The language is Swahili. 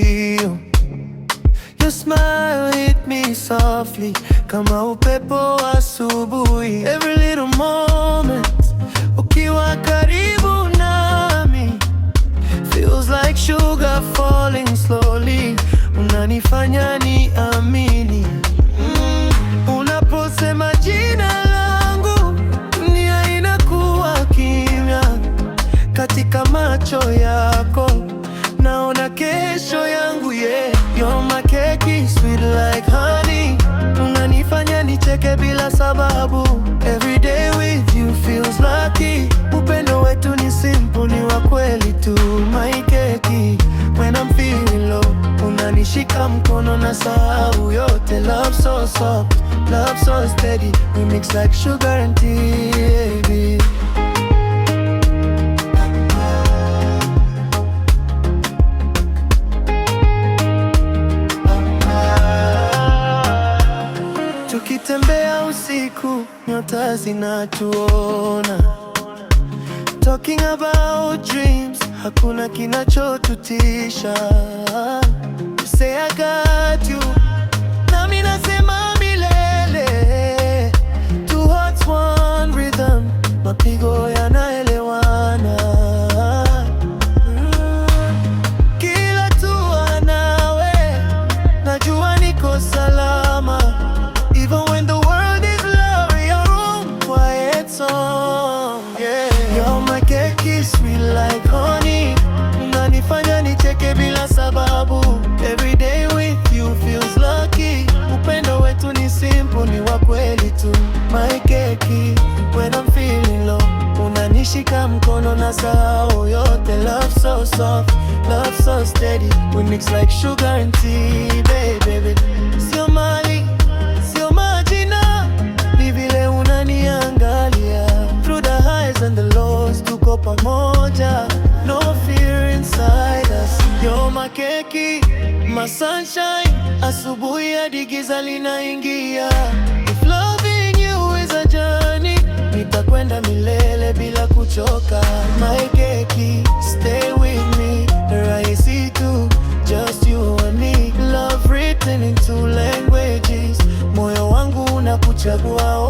real. Your smile hit me softly, kama upepo wa asubuhi. Every little moment ukiwa karibu nami feels like sugar falling slowly. Unanifanya niamini. Unaposema jina langu, dunia inakuwa kimya. Katika macho yako naona kesho yangu, yeah. You're my keki, sweet like honey. Unanifanya nicheke bila sababu. Every day with you feels lucky. Upendo wetu ni simple, ni wa kweli tu. My keki, when I'm feeling low, unanishika mkono na sahau yote. Love so soft, love so steady. We mix like sugar and tea, baby. Tukitembea usiku, nyota zinatuona. Talking about dreams, hakuna kinachotutisha. You say I got you, nami nasema milele. Two hearts, one rhythm, mapigo yanaelewana. Kila hatua nawe, najua niko salama. Even when the world is loud, your own quiet song, yeah. You're my keki, sweet like honey. Unanifanya nicheke bila sababu. Every day with you feels lucky. Upendo wetu ni simple, ni wa kweli tu. My keki, when I'm feeling low, unanishika mkono na sahau yote. Love so soft, love so steady. We mix like sugar and tea, baby. Sio mali, sio majina, ni vile unaniangalia. Through the highs and the lows, tuko pamoja. No fear inside us. You're my keki, my sunshine. Asubuhi hadi giza linaingia. If loving you is a journey, nitakwenda milele bila kuchoka. My keki, stay with me. Rahisi tu, just you and me. Love written in two languages. Moyo wangu unakuchagua.